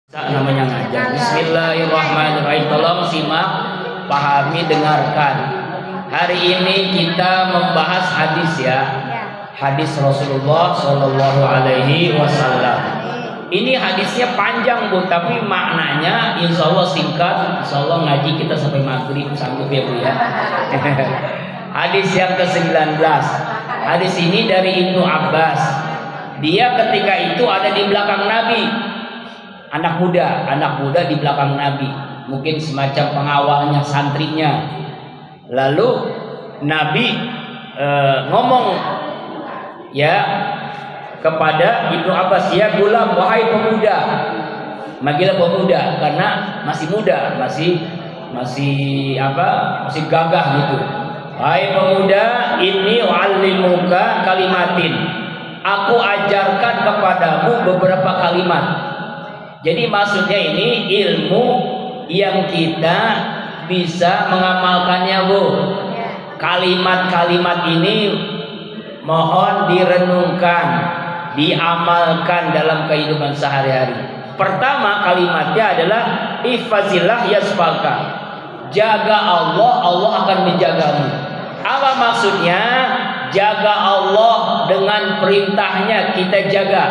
Namanya ngajar. Bismillahirrahmanirrahim. Tolong simak, pahami, dengarkan. Hari ini kita membahas hadis ya. Hadis Rasulullah Shallallahu Alaihi Wasallam. Ini hadisnya panjang Bu, tapi maknanya insya Allah singkat. Insya Allah ngaji kita sampai maghrib, sanggup ya Bu ya. Hadis yang ke-19. Hadis ini dari Ibnu Abbas. Dia ketika itu ada di belakang Nabi. Anak muda di belakang Nabi, mungkin semacam pengawalnya, santrinya. Lalu Nabi ngomong ya kepada Ibnu Abbas, ya gulam, wahai pemuda. Manggil pemuda karena masih muda, masih gagah gitu. Wahai pemuda, inni u'allimuka kalimatin. Aku ajarkan kepadamu beberapa kalimat. Jadi maksudnya ini ilmu yang kita bisa mengamalkannya Bu. Kalimat-kalimat ini mohon direnungkan, diamalkan dalam kehidupan sehari-hari. Pertama kalimatnya adalah ihfazillah yasfaka. Jaga Allah, Allah akan menjagamu. Apa maksudnya? Jaga Allah dengan perintahnya kita jaga.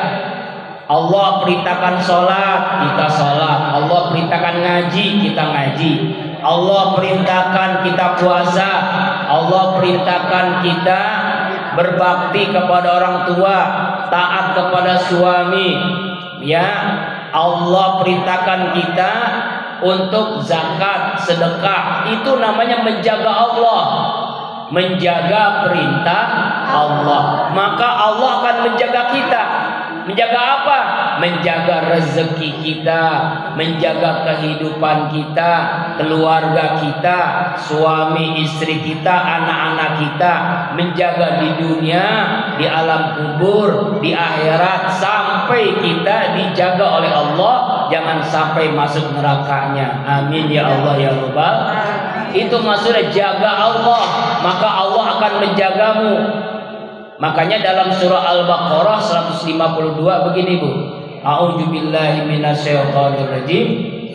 Allah perintahkan sholat, kita sholat. Allah perintahkan ngaji, kita ngaji. Allah perintahkan kita puasa. Allah perintahkan kita berbakti kepada orang tua, taat kepada suami. Ya, Allah perintahkan kita untuk zakat, sedekah. Itu namanya menjaga Allah, menjaga perintah Allah. Maka Allah akan menjaga kita. Menjaga apa? Menjaga rezeki kita, menjaga kehidupan kita, keluarga kita, suami istri kita, anak-anak kita, menjaga di dunia, di alam kubur, di akhirat, sampai kita dijaga oleh Allah, jangan sampai masuk nerakanya. Amin ya Allah ya Rabbal. Itu maksudnya jaga Allah, maka Allah akan menjagamu. Makanya dalam surah Al-Baqarah 152 begini Bu. A'udzubillahi minasyaitonirrajim.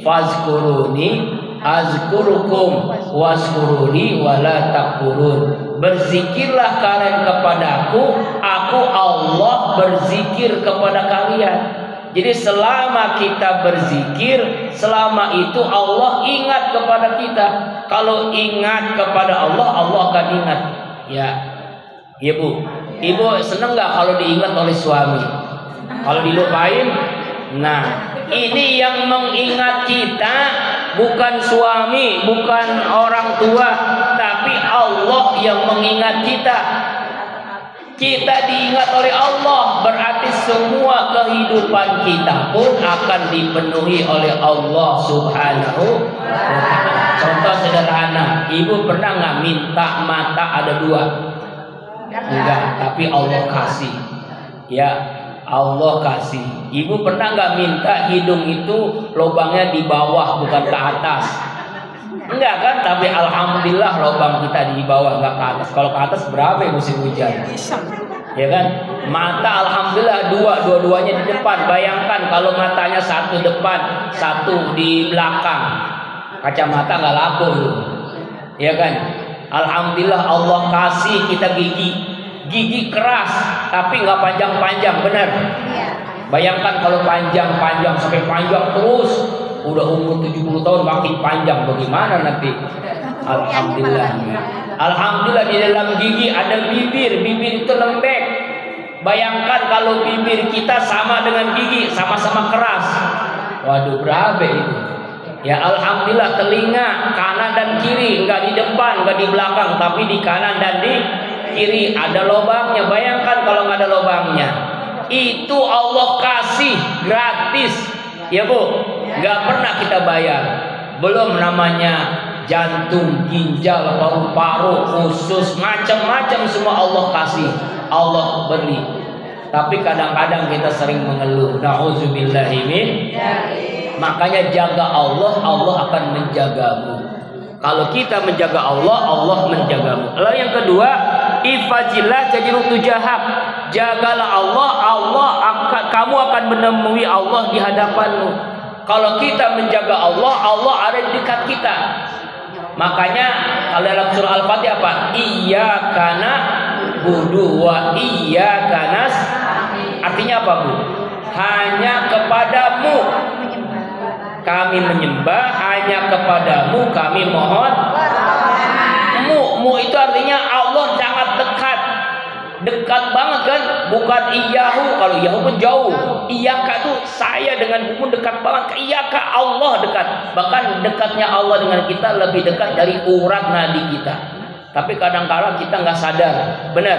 Fazkuruni azkurukum wazkuruni wala takfurun. Berzikirlah kalian kepadaku, aku Allah berzikir kepada kalian. Jadi selama kita berzikir, selama itu Allah ingat kepada kita. Kalau ingat kepada Allah, Allah akan ingat. Ya, ya Bu. Ibu seneng nggak kalau diingat oleh suami? Kalau dilupain? Nah, ini yang mengingat kita bukan suami, bukan orang tua, tapi Allah yang mengingat kita. Kita diingat oleh Allah, berarti semua kehidupan kita pun akan dipenuhi oleh Allah Subhanahu wa ta'ala. Contoh sederhana, ibu pernah nggak minta mata ada dua? Enggak, tapi Allah kasih. Ya, Allah kasih. Ibu pernah nggak minta hidung itu lubangnya di bawah bukan ke atas? Enggak kan? Tapi alhamdulillah lubang kita di bawah, nggak ke atas. Kalau ke atas berapa ya musim hujan? Ya kan? Mata alhamdulillah dua-duanya di depan. Bayangkan kalau matanya satu depan, satu di belakang, kacamata nggak laku, ya kan? Alhamdulillah Allah kasih kita gigi keras tapi nggak panjang-panjang, benar? Bayangkan kalau panjang-panjang sampai panjang terus, udah umur 70 tahun makin panjang, bagaimana nanti? Alhamdulillah. Alhamdulillah di dalam gigi ada bibir itu lembek. Bayangkan kalau bibir kita sama dengan gigi, sama-sama keras. Waduh, berapa itu? Ya alhamdulillah telinga kanan dan kiri, enggak di depan, enggak di belakang, tapi di kanan dan di kiri ada lubangnya. Bayangkan kalau enggak ada lubangnya. Itu Allah kasih gratis. Ya Bu, enggak pernah kita bayar. Belum namanya jantung, ginjal, paru-paru, usus, macam-macam semua Allah kasih. Allah beri. Tapi kadang-kadang kita sering mengeluh. Nauzubillahi min. Makanya jaga Allah, Allah akan menjagamu. Kalau kita menjaga Allah, Allah menjagamu. Lalu yang kedua, ifazillah tajru tujahak. Jagalah Allah, kamu akan menemui Allah di hadapanmu. Kalau kita menjaga Allah, Allah ada di dekat kita. Makanya kalau dalam surah Al-Fatihah apa? Iyyaka na'budu wa iyyaka nasta'in. Artinya apa, Bu? Hanya kepadamu kami menyembah, hanya kepadamu kami mohon. Mu itu artinya Allah sangat dekat. Dekat banget kan? Bukan iyahu. Kalau iyahu pun jauh. Iyaka tuh saya dengan buku dekat banget. Iyaka Allah dekat. Bahkan dekatnya Allah dengan kita lebih dekat dari urat nadi kita. Tapi kadang-kadang kita nggak sadar. Benar?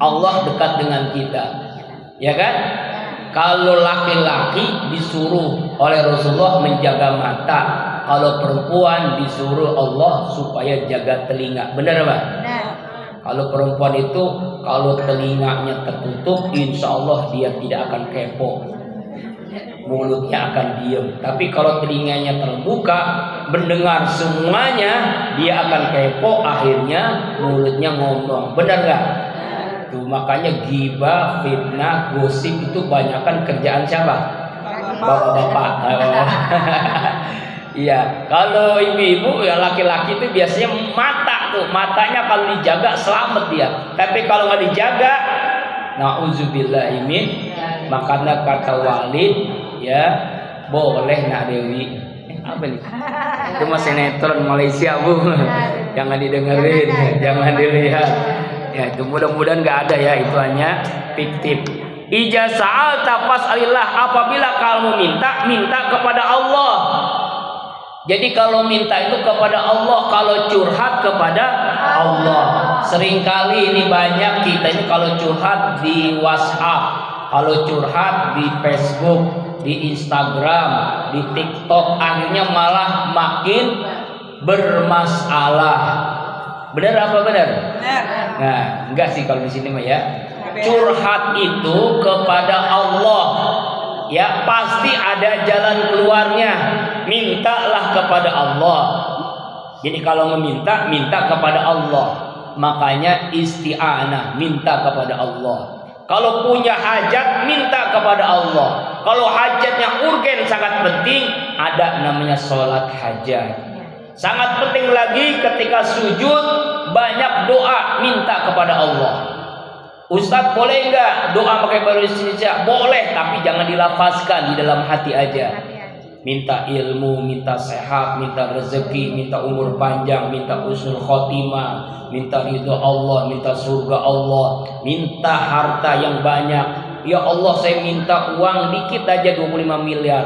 Allah dekat dengan kita. Ya kan? Kalau laki-laki disuruh oleh Rasulullah menjaga mata, kalau perempuan disuruh Allah supaya jaga telinga. Benar Pak? Benar. Kalau perempuan itu kalau telinganya tertutup, insya Allah dia tidak akan kepo, mulutnya akan diam. Tapi kalau telinganya terbuka, mendengar semuanya, dia akan kepo, akhirnya mulutnya ngomong. Benar nggak? Tuh makanya ghibah, fitnah, gosip itu banyakkan kerjaan siapa? Bapak-bapak. Iya, kalau ibu-ibu ya laki-laki itu biasanya mata tuh, matanya kalau dijaga selamat dia. Tapi kalau nggak dijaga, nauzubillahi min, makanya kata Walid ya boleh nak Dewi. Apa nih? Itu mah sinetron Malaysia Bu, jangan didengerin, jangan dilihat. Ya itu mudah-mudahan nggak ada ya, itu hanya fiktif. Ija sa'alta fas'alillah, apabila kamu minta kepada Allah. Jadi kalau minta itu kepada Allah, kalau curhat kepada Allah. Seringkali ini banyak kita ini kalau curhat di WhatsApp, kalau curhat di Facebook, di Instagram, di TikTok, akhirnya malah makin bermasalah. Benar apa benar? Benar. Nah, enggak sih kalau di sini mah ya. Curhat itu kepada Allah. Ya pasti ada jalan keluarnya. Mintalah kepada Allah. Jadi kalau meminta, minta kepada Allah. Makanya isti'anah, minta kepada Allah. Kalau punya hajat, minta kepada Allah. Kalau hajatnya urgen, sangat penting, ada namanya sholat hajat. Sangat penting lagi ketika sujud, banyak doa, minta kepada Allah. Ustadz boleh enggak doa pakai bahasa Indonesia? Boleh, tapi jangan dilafazkan, di dalam hati aja. Minta ilmu, minta sehat, minta rezeki, minta umur panjang, minta husnul khotimah, minta ridho Allah, minta surga Allah, minta harta yang banyak. Ya Allah, saya minta uang dikit aja 25 miliar.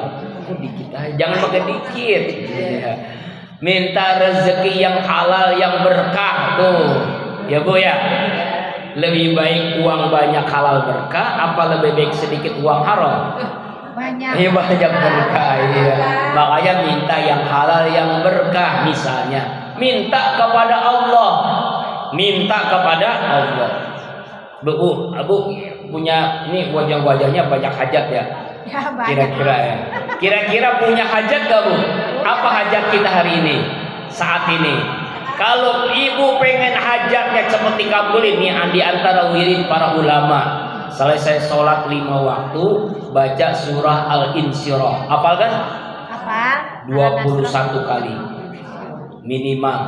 Dikit aja, jangan pakai dikit. Minta rezeki yang halal, yang berkah tuh. Ya Bu ya. Lebih baik uang banyak halal berkah, apa lebih baik sedikit uang haram? Banyak. Iya banyak berkah. Iya. Makanya minta yang halal yang berkah. Misalnya minta kepada Allah, minta kepada Allah. Bu punya ini wajah-wajahnya banyak hajat ya? Kira-kira ya. Kira-kira punya hajat gak Bu? Apa hajat kita hari ini? Saat ini? Kalau ibu pengen hajatnya cepat dikabulin nih, di antara wirid para ulama, selesai sholat 5 waktu baca surah Al-Insyirah. Hafal kan? Apa? 21 kali minimal.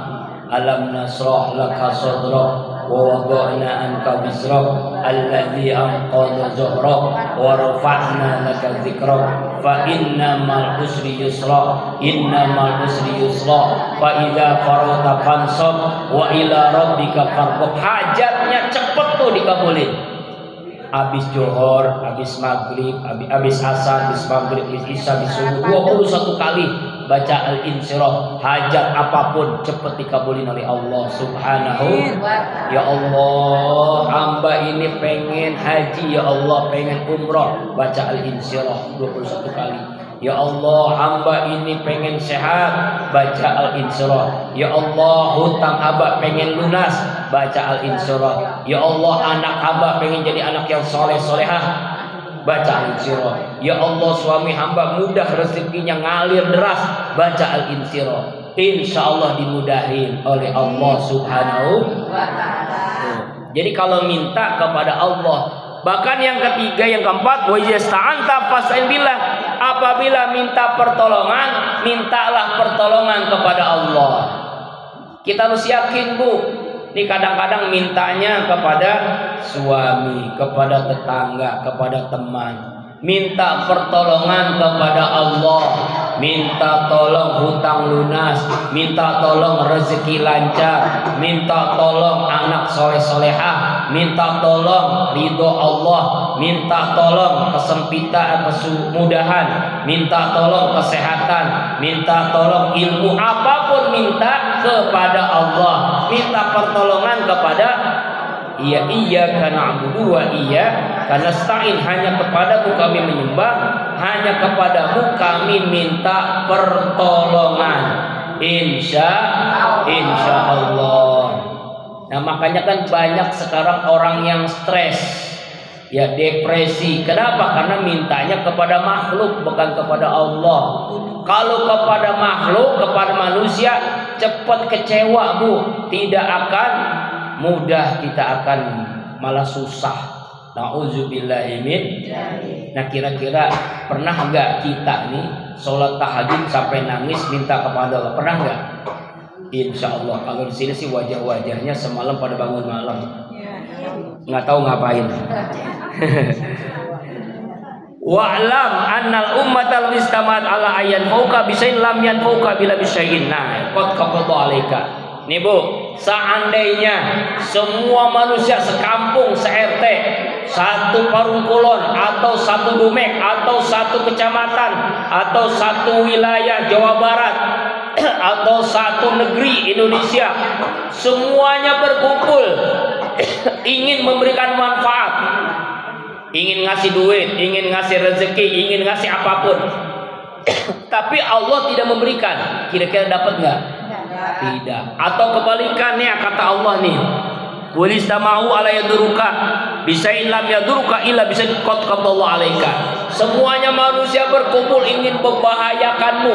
Alam nasrah laka sadrak wa wada'na anka wizrak alladzi anqadha zuhrak wa rafa'na laka dzikrak fa innamal usri yusra innamal usri yusra fa idza faragta fansab wa ila rabbika farghab. Hajatnya cepet tuh dikabulin. Habis johor, habis maghrib, habis asar, habis maghrib, habis isya, habis subuh 21 kali baca Al-Insyirah. Hajat apapun cepat dikabulin oleh Allah Subhanahu. Ya Allah, hamba ini pengen haji, ya Allah pengen umrah, baca Al-Insyirah 21 kali. Ya Allah, hamba ini pengen sehat, baca Al-Insyirah. Ya Allah, hutang hamba pengen lunas, baca Al-Insyirah. Ya Allah, anak hamba pengen jadi anak yang soleh solehah, baca Al-Insyirah. Ya Allah, suami hamba mudah rezekinya ngalir deras, baca Al-Insyirah. Insya Allah dimudahin oleh Allah Subhanahu wa ta'ala. Jadi kalau minta kepada Allah. Bahkan yang ketiga, yang keempat, wa yasta'anta fas'al billah. Apabila minta pertolongan, mintalah pertolongan kepada Allah. Kita harus yakin, Bu. Ini kadang-kadang mintanya kepada suami, kepada tetangga, kepada teman. Minta pertolongan kepada Allah, minta tolong hutang lunas, minta tolong rezeki lancar, minta tolong anak soleh-solehah, minta tolong ridho Allah, minta tolong kemudahan, minta tolong kesehatan, minta tolong ilmu, apapun minta kepada Allah, minta pertolongan kepada Iyyaka na'budu wa iyyaka nasta'in, hanya kepadamu kami menyembah, hanya kepadamu kami minta pertolongan. Insya Allah. Nah, makanya kan banyak sekarang orang yang stres, ya depresi. Kenapa? Karena mintanya kepada makhluk, bukan kepada Allah. Kalau kepada makhluk, kepada manusia, cepat kecewa, Bu. Tidak akan mudah, kita akan malah susah. Nauzubillahimin. Nah, kira-kira pernah nggak kita nih sholat tahajud sampai nangis minta kepada Allah? Pernah nggak? Insya Allah. Kalau di sini sih wajah-wajahnya semalam pada bangun malam, nggak tahu ngapain. Wa'lam annal ummatal istamat ala ayyan fauka bisain lam yan fauka bila bisain. Nah, qad qadallahu alaika. Nih, Bu, seandainya semua manusia sekampung, se-RT, satu Parungkulon, atau satu Dumek, atau satu kecamatan, atau satu wilayah Jawa Barat, atau satu negeri Indonesia, semuanya berkumpul ingin memberikan manfaat, ingin ngasih duit, ingin ngasih rezeki, ingin ngasih apapun, tapi Allah tidak memberikan, kira-kira dapat nggak? Tidak. Atau kebalikannya, kata Allah nih, Walistama'u ala yaduruka bisain lam yaduruka illa bisain qad qadallahu alaika. Semuanya manusia berkumpul ingin membahayakanmu.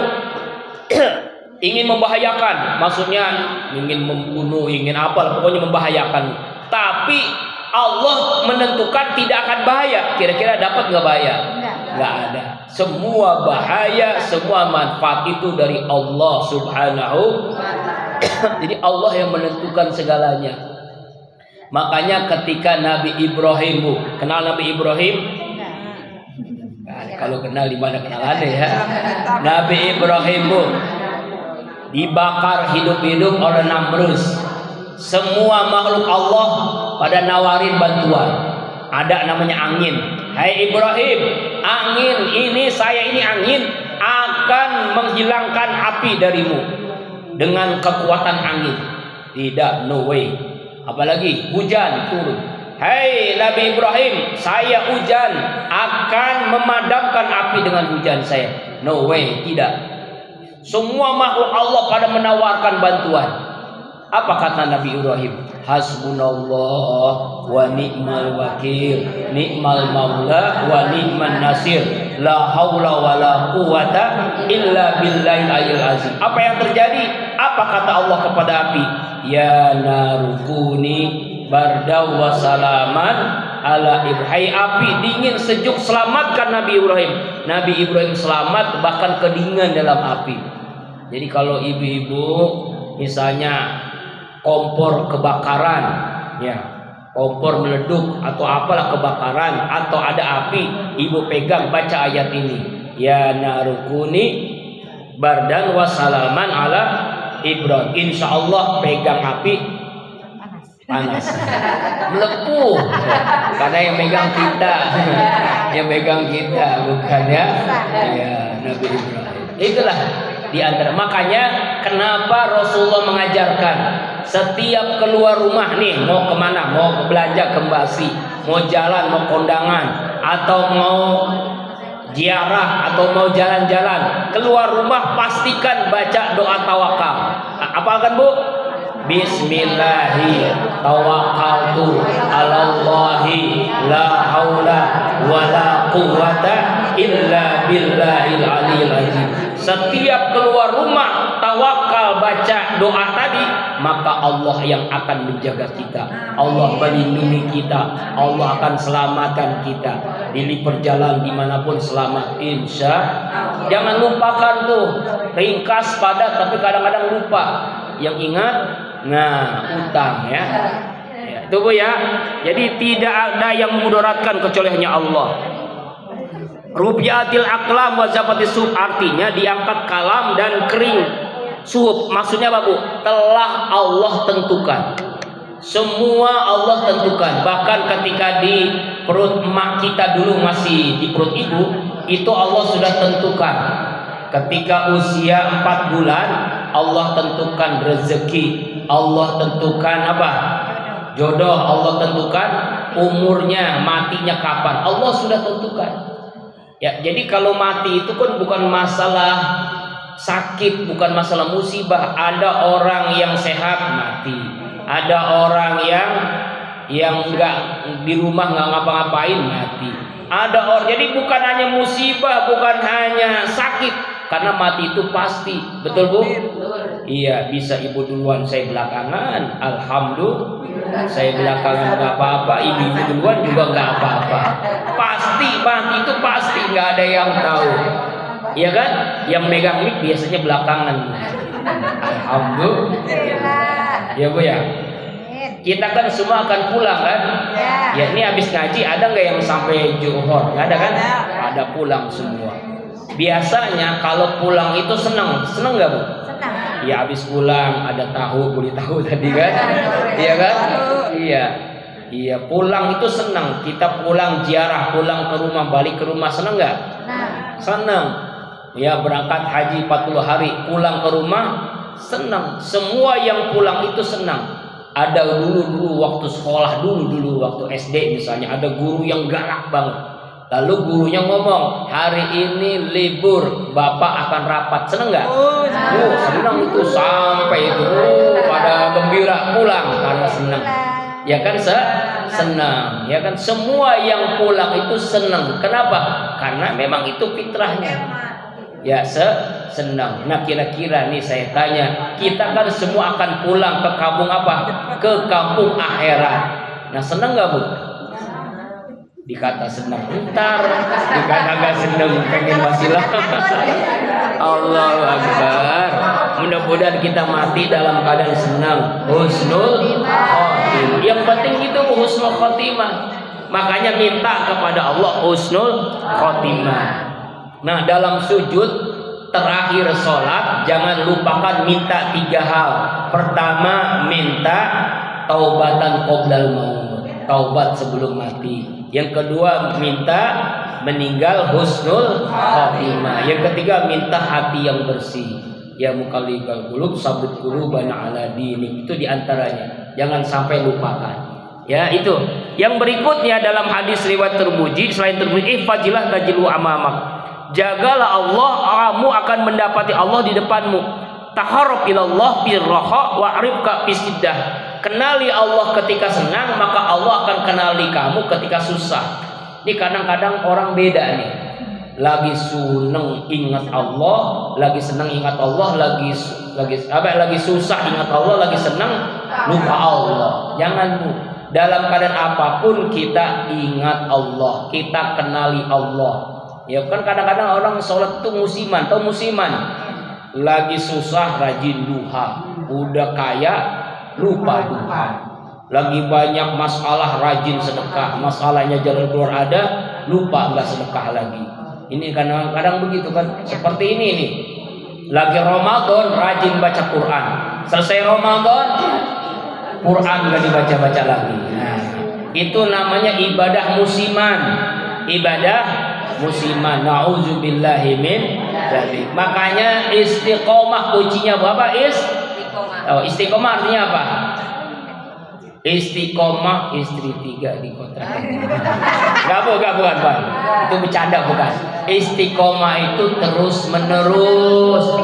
Ingin membahayakan, maksudnya ingin membunuh, ingin apa, pokoknya membahayakan. Tapi Allah menentukan tidak akan bahaya. Kira-kira dapat nggak bahaya? Nggak ada. Semua bahaya, semua manfaat itu dari Allah Subhanahu. Jadi Allah yang menentukan segalanya. Makanya ketika Nabi Ibrahim, Bu, kenal Nabi Ibrahim? Nah, kalau kenal di mana kenalannya ya? Nabi Ibrahim, Bu, dibakar hidup-hidup oleh Namrus. Semua makhluk Allah pada nawarin bantuan. Ada namanya angin. Hai Ibrahim, angin ini, saya ini angin akan menghilangkan api darimu dengan kekuatan angin. Tidak, no way. Apalagi hujan turun. Hai Nabi Ibrahim, saya hujan akan memadamkan api dengan hujan saya. No way, tidak. Semua makhluk Allah pada menawarkan bantuan. Apa kata Nabi Ibrahim? Hasbunallah wa ni'mal wakil, ni'mal maula wa ni'man nasir, la haula wa la quwata illa billahil aliyyil azim. Apa yang terjadi? Apa kata Allah kepada api? Ya narukuni bardaw wa salaman ala Ibrahim. Hai api, dingin sejuk, selamatkan Nabi Ibrahim. Nabi Ibrahim selamat, bahkan kedinginan dalam api. Jadi kalau ibu-ibu misalnya kompor kebakaran, ya, kompor meleduk atau apalah kebakaran, atau ada api, ibu pegang, baca ayat ini, ya narukuni bardan wasalaman ala Ibrahim. Insya Allah pegang api panas, melepuh, karena yang megang kita, yang megang kita, bukan ya Nabi Ibrahim. Itulah di antara, makanya kenapa Rasulullah mengajarkan setiap keluar rumah nih, mau kemana, mau belanja ke Mbasi, mau jalan, mau kondangan, atau mau ziarah, atau mau jalan-jalan, keluar rumah pastikan baca doa tawakal. Apalkan, Bu? Bismillahi tawakkaltu 'alallahi la haula wala quwwata illa billahil aliyil azim. Setiap keluar rumah tawakal baca doa tadi, maka Allah yang akan menjaga kita, Allah melindungi kita, Allah akan selamatkan kita di perjalanan dimanapun, selamat insya. Jangan lupakan tuh, ringkas padat tapi kadang-kadang lupa. Yang ingat, nah utang ya. Itu Bu ya. Jadi tidak ada yang memudaratkan kecuali hanya Allah. Rubiatil aklam wa zafati sub, artinya diangkat kalam dan kering suhub. Maksudnya apa Bu? Telah Allah tentukan. Semua Allah tentukan. Bahkan ketika di perut emak kita dulu masih di perut ibu, itu Allah sudah tentukan. Ketika usia 4 bulan, Allah tentukan rezeki, Allah tentukan apa? Jodoh, Allah tentukan umurnya, matinya kapan, Allah sudah tentukan. Ya, jadi kalau mati itu kan bukan masalah sakit, bukan masalah musibah. Ada orang yang sehat mati, ada orang yang enggak di rumah nggak ngapa-ngapain mati. Ada orang, jadi bukan hanya musibah, bukan hanya sakit, karena mati itu pasti. Betul Bu? Iya, bisa ibu duluan, saya belakangan. Alhamdulillah, saya belakangan nggak apa-apa. Ibu duluan juga nggak apa-apa. Pasti mati itu pasti, nggak ada yang tahu. Iya kan? Yang megang mic biasanya belakangan. Alhamdulillah. Ya Bu ya. Kita kan semua akan pulang kan? Ya, ini habis ngaji ada nggak yang sampai Johor? Nggak ada kan? Ada, pulang semua. Biasanya kalau pulang itu senang nggak Bu? Senang. Ya habis pulang ada tahu, beli tahu tadi kan? Iya kan? Iya, pulang itu senang. Kita pulang ziarah, pulang ke rumah, balik ke rumah, senang nggak? Senang. Ya, berangkat haji 40 hari, pulang ke rumah senang. Semua yang pulang itu senang. Ada dulu waktu sekolah, dulu waktu SD misalnya, ada guru yang galak banget. Lalu gurunya ngomong, hari ini libur, bapak akan rapat, seneng nggak? Senang itu, sampai itu pada gembira pulang karena senang. Ya kan, senang. Ya kan, semua yang pulang itu senang. Kenapa? Karena memang itu fitrahnya. Ya, senang. Nah, kira-kira nih saya tanya, kita kan semua akan pulang ke kampung apa? Ke kampung akhirat. Nah, senang nggak Bu? Dikata senang ntar, dikata nggak senang pengen masih lama. Allahu Akbar. Mudah-mudahan kita mati dalam keadaan senang. Husnul khotimah. Yang penting itu husnul khotimah. Makanya minta kepada Allah husnul khotimah. Nah, dalam sujud terakhir sholat jangan lupakan minta 3 hal. Pertama, minta taubatan qoblal maut, taubat sebelum mati. Yang kedua, minta meninggal husnul khotimah. Yang ketiga, minta hati yang bersih. Ya muqallibal qulub sabbit qulubana ala dinik. Itu diantaranya. Jangan sampai lupakan. Ya, itu. Yang berikutnya dalam hadis riwayat Tirmidzi, selain Tirmidzi, fajilah tajilu amamak. Jagalah Allah, kamu akan mendapati Allah di depanmu. Taharrab ilallah fir raha wa arifka fis siddah. Kenali Allah ketika senang, maka Allah akan kenali kamu ketika susah. Ini kadang-kadang orang beda nih. Lagi senang ingat Allah, lagi senang ingat Allah, lagi susah ingat Allah, lagi senang lupa Allah. Jangan Bu. Dalam keadaan apapun kita ingat Allah, kita kenali Allah. Ya kan kadang-kadang orang sholat itu musiman, tahu musiman? Lagi susah rajin duha, udah kaya lupa duha. Lagi banyak masalah rajin sedekah, masalahnya jalan keluar ada, lupa nggak sedekah lagi. Ini kadang-kadang begitu kan, seperti ini nih. Lagi Ramadan rajin baca Quran, selesai Ramadan Quran nggak dibaca-baca lagi. Nah, itu namanya ibadah musiman, ibadah musiman. Nauzubillahi min dzalik. Makanya istiqomah kuncinya apa? Istiqomah artinya apa? Istiqomah istri 3 di kontrakan. Bukan. Itu bercanda bukan. Istiqomah itu terus menerus.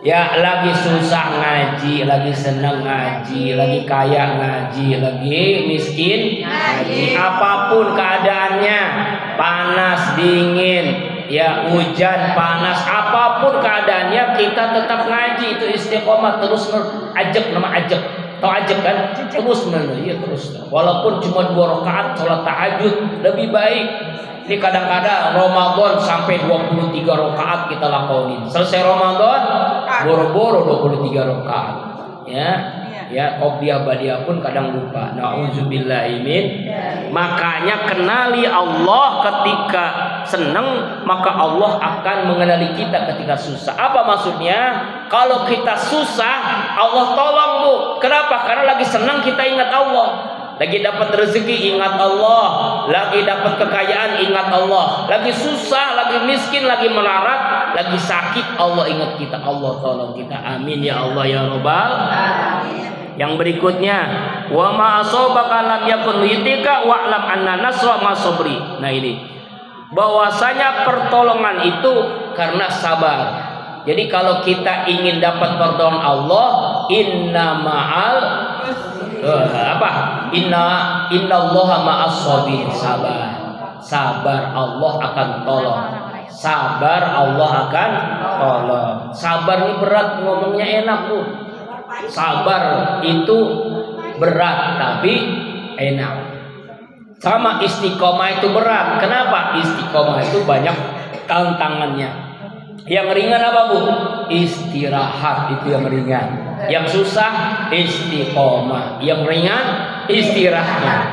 Ya lagi susah ngaji, lagi senang ngaji, lagi kaya ngaji, lagi miskin ngaji. Apapun keadaannya, panas, dingin, ya hujan, panas, apapun keadaannya kita tetap ngaji. Itu istiqomah, terus ajak, nama ajak. Tahu ajak kan? Terus ya terus. Walaupun cuma 2 rakaat sholat tahajud lebih baik. Ini kadang-kadang Ramadan sampai 23 rakaat kita lakonin. Selesai Ramadan boro-boro 23 rakaat. Ya, qobliyah badiah pun kadang lupa. Nauzubillahi min. Makanya kenali Allah ketika senang, maka Allah akan mengenali kita ketika susah. Apa maksudnya? Kalau kita susah, Allah tolong, Bu. Kenapa? Karena lagi senang kita ingat Allah. Lagi dapat rezeki ingat Allah, lagi dapat kekayaan ingat Allah, lagi susah, lagi miskin, lagi melarat, lagi sakit, Allah ingat kita, Allah tolong kita. Amin ya Allah ya Rabbal. Yang berikutnya, wa ma asabaka lam yakun liyatika wa'lam anna nasra ma sabri. Nah ini, bahwasanya pertolongan itu karena sabar. Jadi kalau kita ingin dapat pertolongan Allah, inna ma'al innallaha ma'as sabirin. Sabar Allah akan tolong. Sabar Allah akan tolong. Sabar ini berat, ngomongnya enak, Bu. Sabar itu berat tapi enak. Sama istiqomah itu berat. Kenapa? Istiqomah itu banyak tantangannya. Yang ringan apa, Bu? Istirahat, itu yang ringan. Yang susah istiqomah, yang ringan istirahat.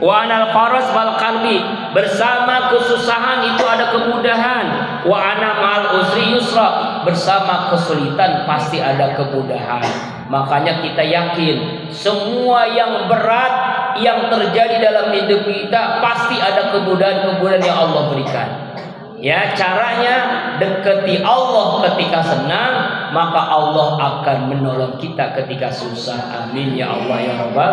Wa anal faras wal qalbi, bersama kesusahan itu ada kemudahan. Wa ana ma'al usri yusra, bersama kesulitan pasti ada kemudahan. Makanya kita yakin semua yang berat yang terjadi dalam hidup kita pasti ada kemudahan-kemudahan yang Allah berikan. Ya, caranya deketi Allah ketika senang, maka Allah akan menolong kita ketika susah. Amin ya Allah ya Rabbal.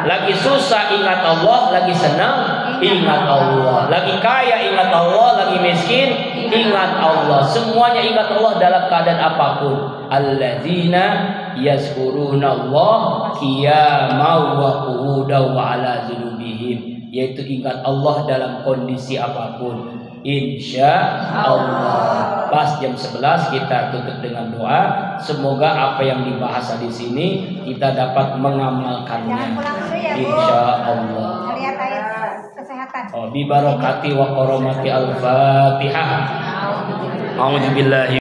Lagi susah ingat Allah, lagi senang ingat Allah, lagi kaya ingat Allah, lagi miskin ingat Allah. Semuanya ingat Allah dalam keadaan apapun. Alladzina yazkurunallah qiyaman wa qu'udan wa ala junubihim, yaitu ingat Allah dalam kondisi apapun. Insya Allah. Pas jam 11 kita tutup dengan doa. Semoga apa yang dibahas di sini kita dapat mengamalkannya. Insya Allah. Lihat ayat kesehatan. Bi barakati wa karamati al-Fatihah. A'udzubillahi